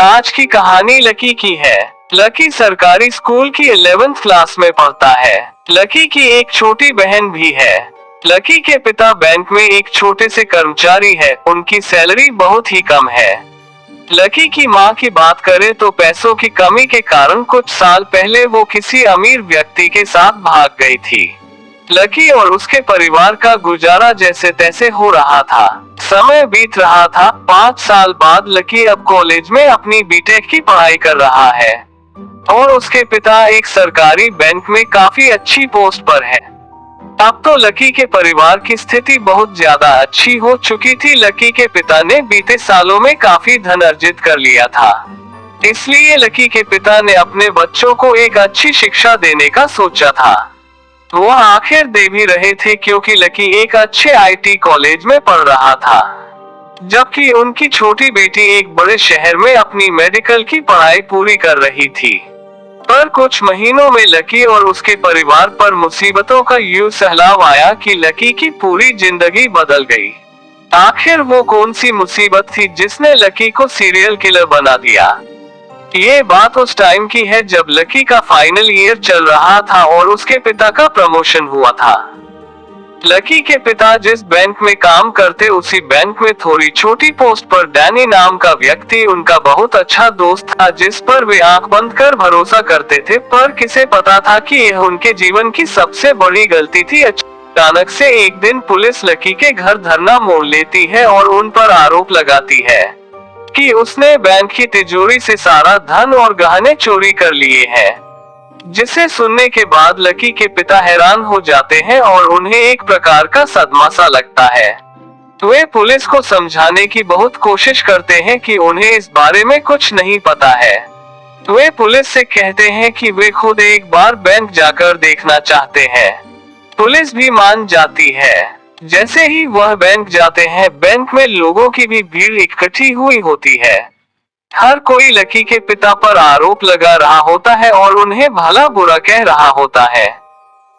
आज की कहानी लकी की है। लकी सरकारी स्कूल की 11th क्लास में पढ़ता है। लकी की एक छोटी बहन भी है। लकी के पिता बैंक में एक छोटे से कर्मचारी है। उनकी सैलरी बहुत ही कम है। लकी की माँ की बात करें तो पैसों की कमी के कारण कुछ साल पहले वो किसी अमीर व्यक्ति के साथ भाग गई थी। लकी और उसके परिवार का गुजारा जैसे तैसे हो रहा था। समय बीत रहा था। 5 साल बाद लकी अब कॉलेज में अपनी बीटेक की पढ़ाई कर रहा है और उसके पिता एक सरकारी बैंक में काफी अच्छी पोस्ट पर है। अब तो लकी के परिवार की स्थिति बहुत ज्यादा अच्छी हो चुकी थी। लकी के पिता ने बीते सालों में काफी धन अर्जित कर लिया था, इसलिए लकी के पिता ने अपने बच्चों को एक अच्छी शिक्षा देने का सोचा था। वो आखिर दे भी रहे थे क्योंकि लकी एक अच्छे आईटी कॉलेज में पढ़ रहा था, जबकि उनकी छोटी बेटी एक बड़े शहर में अपनी मेडिकल की पढ़ाई पूरी कर रही थी। पर कुछ महीनों में लकी और उसके परिवार पर मुसीबतों का यूं सैलाब आया कि लकी की पूरी जिंदगी बदल गई। आखिर वो कौन सी मुसीबत थी जिसने लकी को सीरियल किलर बना दिया? ये बात उस टाइम की है जब लकी का फाइनल ईयर चल रहा था और उसके पिता का प्रमोशन हुआ था। लकी के पिता जिस बैंक में काम करते उसी बैंक में थोड़ी छोटी पोस्ट पर डैनी नाम का व्यक्ति उनका बहुत अच्छा दोस्त था, जिस पर वे आंख बंद कर भरोसा करते थे। पर किसे पता था कि यह उनके जीवन की सबसे बड़ी गलती थी। अचानक से एक दिन पुलिस लकी के घर धरना मोड़ लेती है और उन पर आरोप लगाती है कि उसने बैंक की तिजोरी से सारा धन और गहने चोरी कर लिए हैं। जिसे सुनने के बाद लकी के पिता हैरान हो जाते हैं और उन्हें एक प्रकार का सदमा सा लगता है। वे पुलिस को समझाने की बहुत कोशिश करते हैं कि उन्हें इस बारे में कुछ नहीं पता है। वे पुलिस से कहते हैं कि वे खुद एक बार बैंक जाकर देखना चाहते हैं। पुलिस भी मान जाती है। जैसे ही वह बैंक जाते हैं, बैंक में लोगों की भी भीड़ इकट्ठी हुई होती है। हर कोई लकी के पिता पर आरोप लगा रहा होता है और उन्हें भला बुरा कह रहा होता है।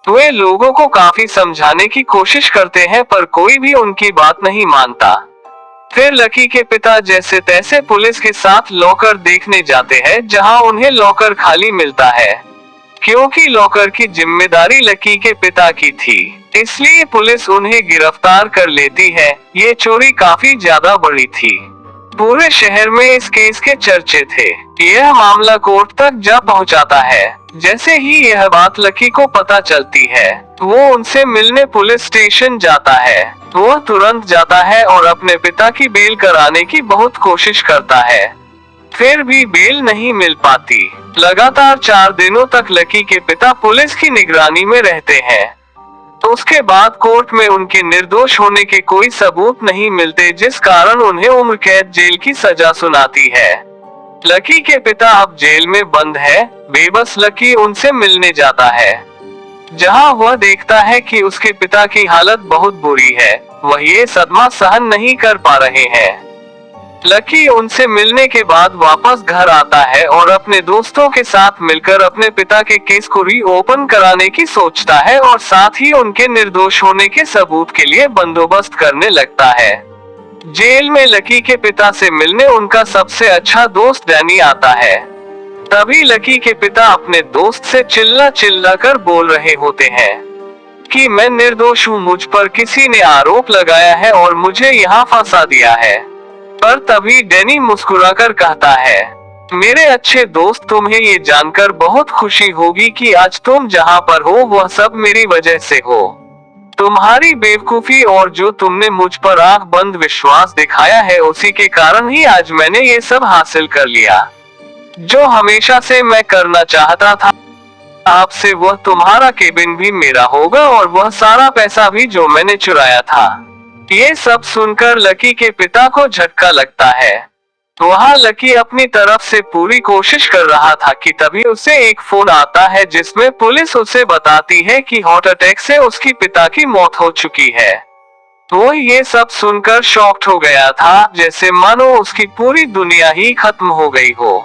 वे लोगों को काफी समझाने की कोशिश करते हैं पर कोई भी उनकी बात नहीं मानता। फिर लकी के पिता जैसे तैसे पुलिस के साथ लॉकर देखने जाते हैं, जहां उन्हें लॉकर खाली मिलता है क्योंकि लॉकर की जिम्मेदारी लकी के पिता की थी, इसलिए पुलिस उन्हें गिरफ्तार कर लेती है। ये चोरी काफी ज्यादा बड़ी थी। पूरे शहर में इस केस के चर्चे थे। यह मामला कोर्ट तक जा पहुंचाता है। जैसे ही यह बात लकी को पता चलती है, वो उनसे मिलने पुलिस स्टेशन जाता है। वो तुरंत जाता है और अपने पिता की बेल कराने की बहुत कोशिश करता है, फिर भी बेल नहीं मिल पाती। लगातार 4 दिनों तक लकी के पिता पुलिस की निगरानी में रहते हैं। तो उसके बाद कोर्ट में उनके निर्दोष होने के कोई सबूत नहीं मिलते, जिस कारण उन्हें उम्र कैद जेल की सजा सुनाती है। लकी के पिता अब जेल में बंद है। बेबस लकी उनसे मिलने जाता है, जहां वह देखता है कि उसके पिता की हालत बहुत बुरी है। वह ये सदमा सहन नहीं कर पा रहे हैं। लकी उनसे मिलने के बाद वापस घर आता है और अपने दोस्तों के साथ मिलकर अपने पिता के केस को रीओपन कराने की सोचता है और साथ ही उनके निर्दोष होने के सबूत के लिए बंदोबस्त करने लगता है। जेल में लकी के पिता से मिलने उनका सबसे अच्छा दोस्त डैनी आता है। तभी लकी के पिता अपने दोस्त से चिल्ला चिल्ला कर बोल रहे होते हैं कि मैं निर्दोष हूँ, मुझ पर किसी ने आरोप लगाया है और मुझे यहाँ फंसा दिया है। पर तभी डैनी मुस्कुराकर कहता है, मेरे अच्छे दोस्त, तुम्हें ये जानकर बहुत खुशी होगी कि आज तुम जहाँ पर हो वह सब मेरी वजह से हो। तुम्हारी बेवकूफी और जो तुमने मुझ पर आंख बंद विश्वास दिखाया है, उसी के कारण ही आज मैंने ये सब हासिल कर लिया जो हमेशा से मैं करना चाहता था आपसे। वह तुम्हारा केबिन भी मेरा होगा और वह सारा पैसा भी जो मैंने चुराया था। ये सब सुनकर लकी के पिता को झटका लगता है। वहाँ लकी अपनी तरफ से पूरी कोशिश कर रहा था कि तभी उसे एक फोन आता है जिसमें पुलिस उसे बताती है कि हार्ट अटैक से उसकी पिता की मौत हो चुकी है। वो ये सब सुनकर शॉक्ड हो गया था, जैसे मानो उसकी पूरी दुनिया ही खत्म हो गई हो।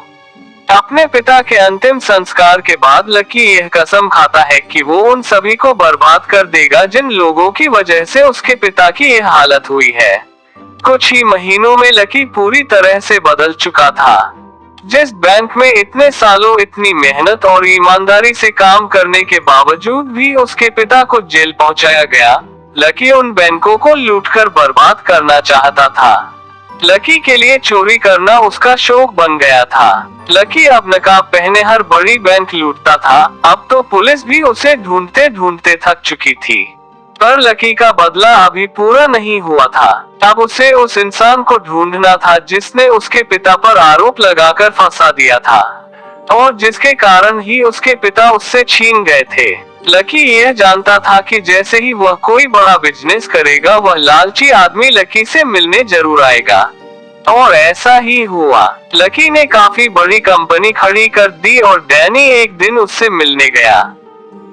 अपने पिता के अंतिम संस्कार के बाद लकी यह कसम खाता है कि वो उन सभी को बर्बाद कर देगा जिन लोगों की वजह से उसके पिता की यह हालत हुई है। कुछ ही महीनों में लकी पूरी तरह से बदल चुका था। जिस बैंक में इतने सालों इतनी मेहनत और ईमानदारी से काम करने के बावजूद भी उसके पिता को जेल पहुंचाया गया, लकी उन बैंकों को लूटकर बर्बाद करना चाहता था। लकी के लिए चोरी करना उसका शौक बन गया था। लकी अब नकाब पहने हर बड़ी बैंक लूटता था। अब तो पुलिस भी उसे ढूंढते ढूंढते थक चुकी थी। पर लकी का बदला अभी पूरा नहीं हुआ था। अब उसे उस इंसान को ढूंढना था जिसने उसके पिता पर आरोप लगाकर फंसा दिया था और जिसके कारण ही उसके पिता उससे छीन गए थे। लकी यह जानता था कि जैसे ही वह कोई बड़ा बिजनेस करेगा, वह लालची आदमी लकी से मिलने जरूर आएगा। और ऐसा ही हुआ। लकी ने काफी बड़ी कंपनी खड़ी कर दी और डैनी एक दिन उससे मिलने गया।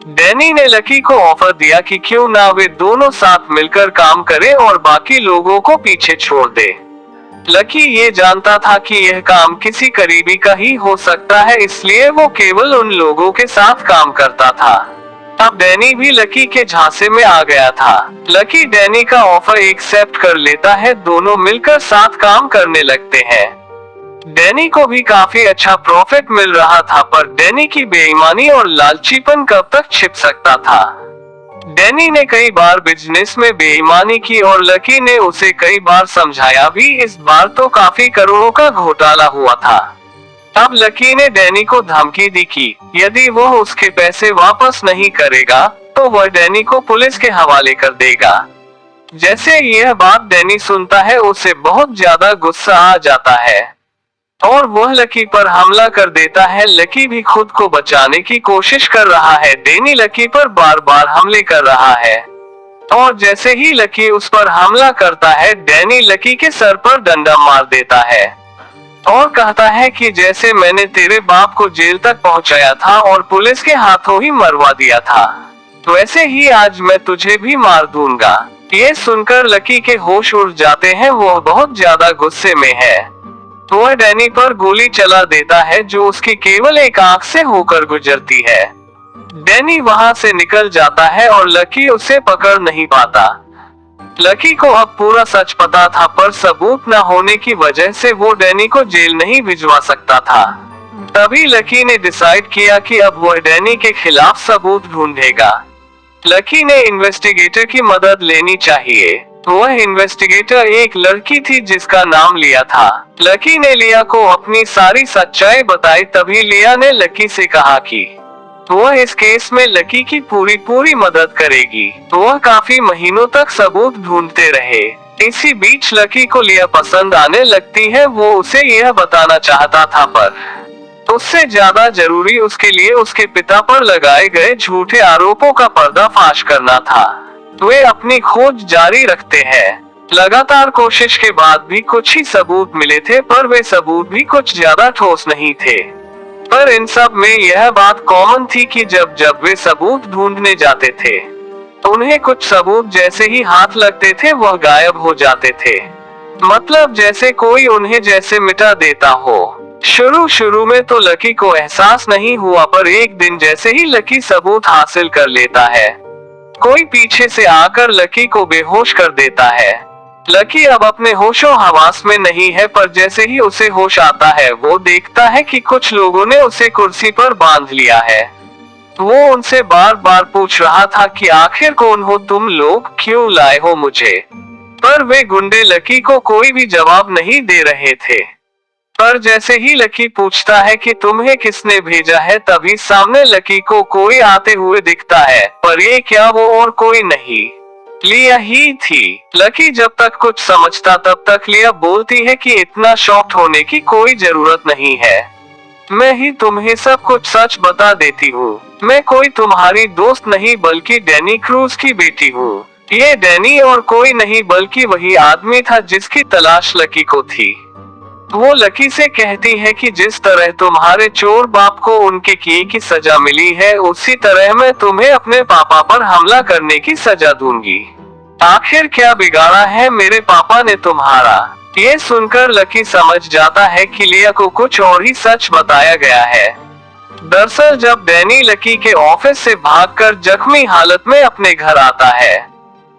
डैनी ने लकी को ऑफर दिया कि क्यों ना वे दोनों साथ मिलकर काम करें और बाकी लोगों को पीछे छोड़ दे। लकी ये जानता था कि यह काम किसी करीबी का ही हो सकता है, इसलिए वो केवल उन लोगों के साथ काम करता था। अब डैनी भी लकी के झांसे में आ गया था। लकी डैनी का ऑफर एक्सेप्ट कर लेता है, दोनों मिलकर साथ काम करने लगते हैं। डैनी को भी काफी अच्छा प्रॉफिट मिल रहा था, पर डैनी की बेईमानी और लालचीपन कब तक छिप सकता था। डैनी ने कई बार बिजनेस में बेईमानी की और लकी ने उसे कई बार समझाया भी। इस बार तो काफी करोड़ों का घोटाला हुआ था। अब लकी ने डैनी को धमकी दी कि यदि वह उसके पैसे वापस नहीं करेगा तो वह डैनी को पुलिस के हवाले कर देगा। जैसे यह बात डैनी सुनता है, उसे बहुत ज्यादा गुस्सा आ जाता है और वह लकी पर हमला कर देता है। लकी भी खुद को बचाने की कोशिश कर रहा है। डैनी लकी पर बार बार हमले कर रहा है और जैसे ही लकी उस पर हमला करता है, डैनी लकी के सर पर डंडा मार देता है और कहता है कि जैसे मैंने तेरे बाप को जेल तक पहुंचाया था और पुलिस के हाथों ही मरवा दिया था, वैसे ही आज मैं तुझे भी मार दूंगा। ये सुनकर लकी के होश उड़ जाते हैं। वह बहुत ज्यादा गुस्से में है। वह डैनी पर गोली चला देता है जो उसकी केवल एक आंख से होकर गुजरती है। डैनी वहां से निकल जाता है और लकी उसे पकड़ नहीं पाता। लकी को अब पूरा सच पता था, पर सबूत न होने की वजह से वो डैनी को जेल नहीं भिजवा सकता था। तभी लकी ने डिसाइड किया कि अब वह डैनी के खिलाफ सबूत ढूंढेगा। लकी ने इन्वेस्टिगेटर की मदद लेनी चाहिए। वह इन्वेस्टिगेटर एक लड़की थी जिसका नाम लिया था। लकी ने लिया को अपनी सारी सच्चाई बताई। तभी लिया ने लकी से कहा कि वह इस केस में लकी की पूरी मदद करेगी। वह काफी महीनों तक सबूत ढूंढते रहे। इसी बीच लकी को लिया पसंद आने लगती है। वो उसे यह बताना चाहता था, पर उससे ज्यादा जरूरी उसके लिए उसके पिता पर लगाए गए झूठे आरोपों का पर्दाफाश करना था। वे अपनी खोज जारी रखते हैं। लगातार कोशिश के बाद भी कुछ ही सबूत मिले थे, पर वे सबूत भी कुछ ज्यादा ठोस नहीं थे। पर इन सब में यह बात कॉमन थी कि जब जब वे सबूत ढूंढने जाते थे, उन्हें कुछ सबूत जैसे ही हाथ लगते थे वह गायब हो जाते थे। मतलब जैसे कोई उन्हें जैसे मिटा देता हो। शुरू में तो लकी को एहसास नहीं हुआ, पर एक दिन जैसे ही लकी सबूत हासिल कर लेता है, कोई पीछे से आकर लकी को बेहोश कर देता है। लकी अब अपने होशो हवास में नहीं है, पर जैसे ही उसे होश आता है, वो देखता है कि कुछ लोगों ने उसे कुर्सी पर बांध लिया है। वो उनसे बार बार पूछ रहा था कि आखिर कौन हो तुम लोग, क्यों लाए हो मुझे? पर वे गुंडे लकी को कोई भी जवाब नहीं दे रहे थे। पर जैसे ही लकी पूछता है कि तुम्हें किसने भेजा है, तभी सामने लकी को कोई आते हुए दिखता है। पर ये क्या, वो और कोई नहीं, लिया ही थी। लकी जब तक कुछ समझता तब तक लिया बोलती है कि इतना शॉक्ड होने की कोई जरूरत नहीं है, मैं ही तुम्हें सब कुछ सच बता देती हूँ। मैं कोई तुम्हारी दोस्त नहीं बल्कि डैनी क्रूज की बेटी हूँ। ये डैनी और कोई नहीं बल्कि वही आदमी था जिसकी तलाश लकी को थी। वो लकी से कहती है कि जिस तरह तुम्हारे चोर बाप को उनके किए की सजा मिली है, उसी तरह मैं तुम्हें अपने पापा पर हमला करने की सजा दूंगी। आखिर क्या बिगाड़ा है मेरे पापा ने तुम्हारा? ये सुनकर लकी समझ जाता है कि लिया को कुछ और ही सच बताया गया है। दरअसल जब डैनी लकी के ऑफिस से भागकर जख्मी हालत में अपने घर आता है,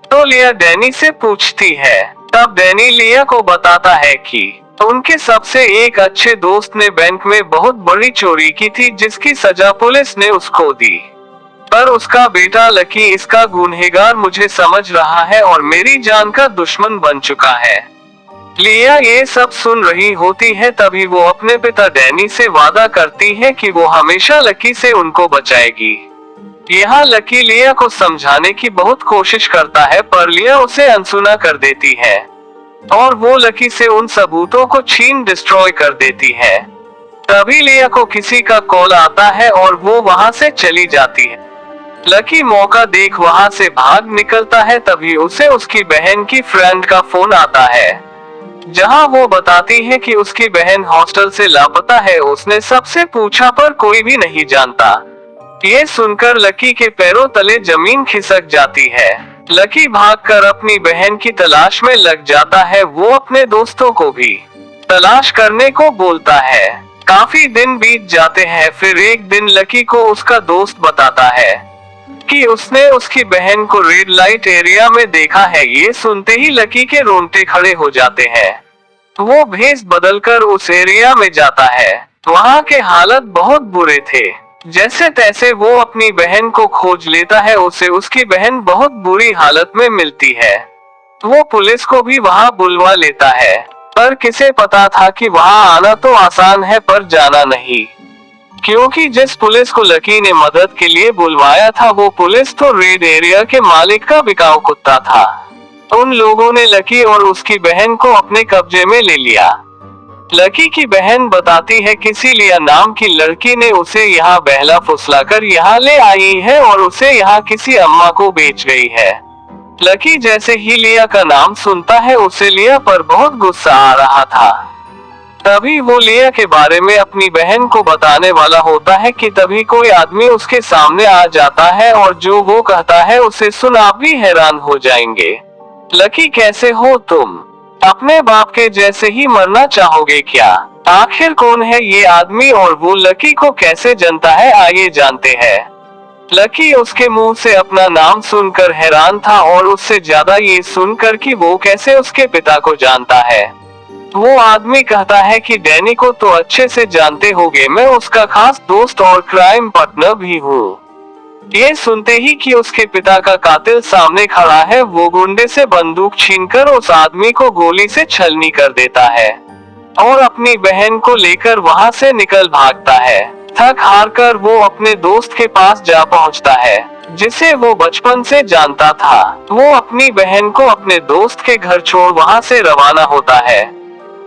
तो लिया डैनी से पूछती है। तब डैनी लिया को बताता है कि उनके सबसे एक अच्छे दोस्त ने बैंक में बहुत बड़ी चोरी की थी जिसकी सजा पुलिस ने उसको दी। पर उसका बेटा लकी इसका गुनहगार मुझे समझ रहा है और मेरी जान का दुश्मन बन चुका है। लिया ये सब सुन रही होती है तभी वो अपने पिता डैनी से वादा करती है कि वो हमेशा लकी से उनको बचाएगी। यहाँ लकी लिया को समझाने की बहुत कोशिश करता है पर लिया उसे अनसुना कर देती है और वो लकी से उन सबूतों को छीन डिस्ट्रॉय कर देती है। तभी लिया को किसी का कॉल आता है और वो वहाँ से चली जाती है। लकी मौका देख वहाँ से भाग निकलता है तभी उसे उसकी बहन की फ्रेंड का फोन आता है जहाँ वो बताती है कि उसकी बहन हॉस्टल से लापता है। उसने सबसे पूछा पर कोई भी नहीं जानता। ये सुनकर लकी के पैरों तले जमीन खिसक जाती है। लकी भागकर अपनी बहन की तलाश में लग जाता है। वो अपने दोस्तों को भी तलाश करने को बोलता है। काफी दिन बीत जाते हैं। फिर एक दिन लकी को उसका दोस्त बताता है कि उसने उसकी बहन को रेड लाइट एरिया में देखा है। ये सुनते ही लकी के रोंगटे खड़े हो जाते हैं। वो भेष बदलकर उस एरिया में जाता है। वहाँ के हालत बहुत बुरे थे। जैसे तैसे वो अपनी बहन को खोज लेता है। उसे उसकी बहन बहुत बुरी हालत में मिलती है। वो पुलिस को भी वहाँ बुलवा लेता है पर किसे पता था कि वहाँ आना तो आसान है पर जाना नहीं, क्योंकि जिस पुलिस को लकी ने मदद के लिए बुलवाया था वो पुलिस तो रेड एरिया के मालिक का बिकाऊ कुत्ता था। उन लोगों ने लकी और उसकी बहन को अपने कब्जे में ले लिया। लकी की बहन बताती है किसी लिया नाम की लड़की ने उसे यहाँ बहला फुसलाकर यहाँ ले आई है और उसे यहाँ किसी अम्मा को बेच गई है। लकी जैसे ही लिया का नाम सुनता है उसे लिया पर बहुत गुस्सा आ रहा था। तभी वो लिया के बारे में अपनी बहन को बताने वाला होता है कि तभी कोई आदमी उसके सामने आ जाता है और जो वो कहता है उसे सुन आप भी हैरान हो जाएंगे। लकी कैसे हो तुम? अपने बाप के जैसे ही मरना चाहोगे क्या? आखिर कौन है ये आदमी और वो लकी को कैसे जानता है? आइए जानते हैं। लकी उसके मुंह से अपना नाम सुनकर हैरान था और उससे ज्यादा ये सुनकर कि वो कैसे उसके पिता को जानता है। वो आदमी कहता है कि डैनी को तो अच्छे से जानते होगे, मैं उसका खास दोस्त और क्राइम पार्टनर भी हूँ। ये सुनते ही कि उसके पिता का कातिल सामने खड़ा है वो गुंडे से बंदूक छीनकर उस आदमी को गोली से छलनी कर देता है और अपनी बहन को लेकर वहाँ से निकल भागता है। थक हार कर वो अपने दोस्त के पास जा पहुँचता है जिसे वो बचपन से जानता था। वो अपनी बहन को अपने दोस्त के घर छोड़ वहाँ से रवाना होता है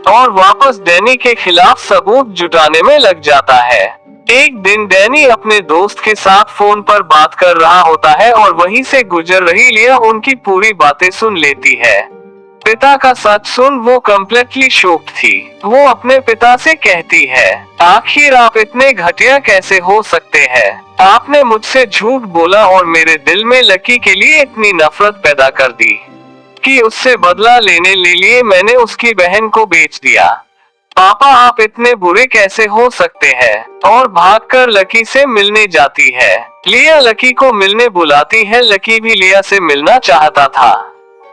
और वापस डैनी के खिलाफ सबूत जुटाने में लग जाता है। एक दिन डैनी अपने दोस्त के साथ फोन पर बात कर रहा होता है और वहीं से गुजर रही लिया उनकी पूरी बातें सुन लेती है। पिता का सच सुन वो कम्प्लीटली शॉक्ड थी। वो अपने पिता से कहती है, आखिर आप इतने घटिया कैसे हो सकते हैं? आपने मुझसे झूठ बोला और मेरे दिल में लकी के लिए इतनी नफरत पैदा कर दी कि उससे बदला लेने के लिए मैंने उसकी बहन को बेच दिया। पापा आप इतने बुरे कैसे हो सकते हैं? और भागकर लकी से मिलने जाती है। लिया लकी को मिलने बुलाती है। लकी भी लिया से मिलना चाहता था।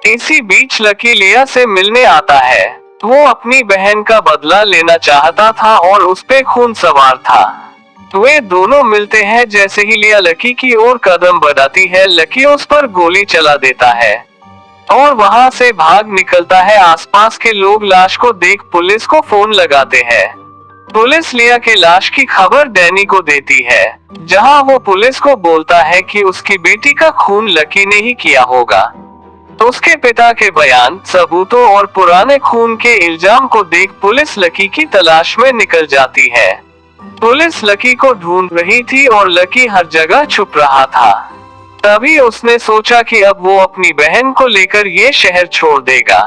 इसी बीच लकी लिया से मिलने आता है। वो अपनी बहन का बदला लेना चाहता था और उस पे खून सवार था। वे दोनों मिलते हैं। जैसे ही लिया लकी की ओर कदम बढ़ाती है लकी उस पर गोली चला देता है और वहाँ से भाग निकलता है। आसपास के लोग लाश को देख पुलिस को फोन लगाते हैं। पुलिस लिया के लाश की खबर डैनी को देती है जहाँ वो पुलिस को बोलता है कि उसकी बेटी का खून लकी ने ही किया होगा। तो उसके पिता के बयान, सबूतों और पुराने खून के इल्जाम को देख पुलिस लकी की तलाश में निकल जाती है। पुलिस लकी को ढूंढ रही थी और लकी हर जगह छुप रहा था। तभी उसने सोचा कि अब वो अपनी बहन को लेकर ये शहर छोड़ देगा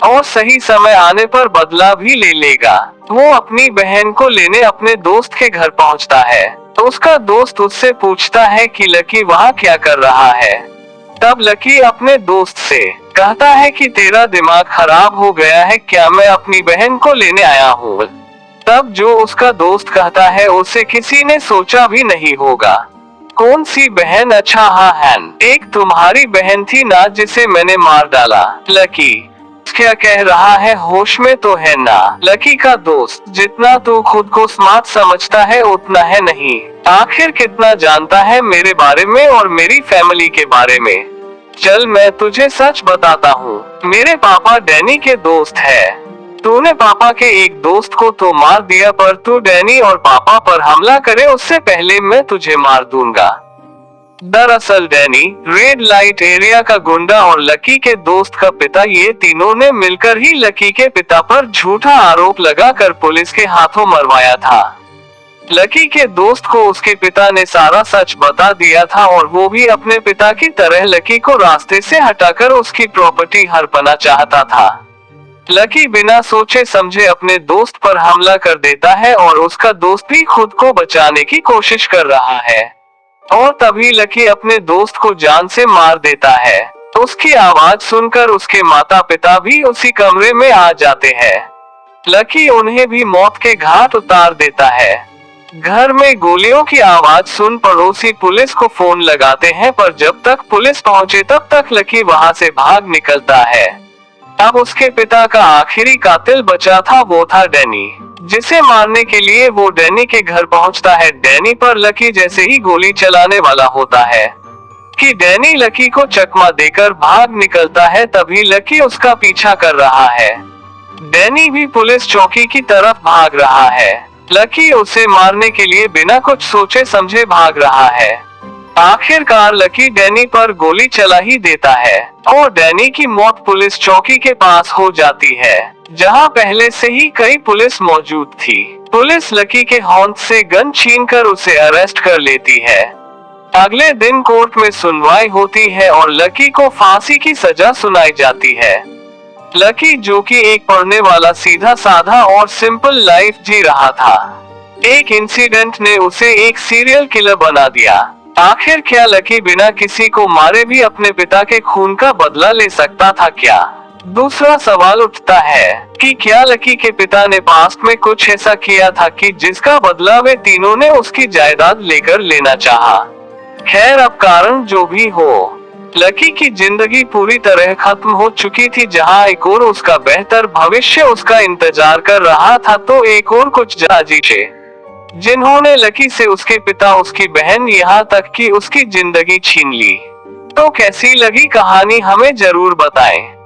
और सही समय आने पर बदला भी ले लेगा। वो अपनी बहन को लेने अपने दोस्त के घर पहुंचता है तो उसका दोस्त उससे पूछता है कि लकी वहाँ क्या कर रहा है। तब लकी अपने दोस्त से कहता है कि तेरा दिमाग खराब हो गया है क्या? मैं अपनी बहन को लेने आया हूँ। तब जो उसका दोस्त कहता है उसे किसी ने सोचा भी नहीं होगा। कौन सी बहन? अच्छा हाँ हैन, एक तुम्हारी बहन थी ना जिसे मैंने मार डाला। लकी क्या कह रहा है, होश में तो है ना? लकी का दोस्त, जितना तू खुद को स्मार्ट समझता है उतना है नहीं। आखिर कितना जानता है मेरे बारे में और मेरी फैमिली के बारे में? चल मैं तुझे सच बताता हूँ, मेरे पापा डैनी के दोस्त है। तूने पापा के एक दोस्त को तो मार दिया, पर तू डैनी और पापा पर हमला करे उससे पहले मैं तुझे मार दूंगा। दरअसल डैनी रेड लाइट एरिया का गुंडा और लकी के दोस्त का पिता, ये तीनों ने मिलकर ही लकी के पिता पर झूठा आरोप लगाकर पुलिस के हाथों मरवाया था। लकी के दोस्त को उसके पिता ने सारा सच बता दिया था और वो भी अपने पिता की तरह लकी को रास्ते से हटाकर उसकी प्रॉपर्टी हड़पना चाहता था। लकी बिना सोचे समझे अपने दोस्त पर हमला कर देता है और उसका दोस्त भी खुद को बचाने की कोशिश कर रहा है, और तभी लकी अपने दोस्त को जान से मार देता है। उसकी आवाज सुनकर उसके माता पिता भी उसी कमरे में आ जाते हैं। लकी उन्हें भी मौत के घाट उतार देता है। घर में गोलियों की आवाज सुन पड़ोसी पुलिस को फोन लगाते हैं, पर जब तक पुलिस पहुंचे तब तक लकी वहां से भाग निकलता है। अब उसके पिता का आखिरी कातिल बचा था, वो था डैनी, जिसे मारने के लिए वो डैनी के घर पहुंचता है। डैनी पर लकी जैसे ही गोली चलाने वाला होता है कि डैनी लकी को चकमा देकर भाग निकलता है, तभी लकी उसका पीछा कर रहा है। डैनी भी पुलिस चौकी की तरफ भाग रहा है। लकी उसे मारने के लिए बिना कुछ सोचे समझे भाग रहा है। आखिरकार लकी डैनी पर गोली चला ही देता है और डैनी की मौत पुलिस चौकी के पास हो जाती है, जहां पहले से ही कई पुलिस मौजूद थी। पुलिस लकी के हौंद से गन छीनकर उसे अरेस्ट कर लेती है। अगले दिन कोर्ट में सुनवाई होती है और लकी को फांसी की सजा सुनाई जाती है। लकी, जो कि एक पढ़ने वाला, सीधा साधा और सिंपल लाइफ जी रहा था, एक इंसिडेंट ने उसे एक सीरियल किलर बना दिया। आखिर क्या लकी बिना किसी को मारे भी अपने पिता के खून का बदला ले सकता था क्या? दूसरा सवाल उठता है कि क्या लकी के पिता ने पास्ट में कुछ ऐसा किया था कि जिसका बदला वे तीनों ने उसकी जायदाद लेकर लेना चाहा। खैर, अब कारण जो भी हो, लकी की जिंदगी पूरी तरह खत्म हो चुकी थी। जहां एक और उसका बेहतर भविष्य उसका इंतजार कर रहा था, तो एक और कुछ जाजीचे जिन्होंने लकी से उसके पिता, उसकी बहन, यहाँ तक कि उसकी जिंदगी छीन ली। तो कैसी लगी कहानी, हमें जरूर बताएं।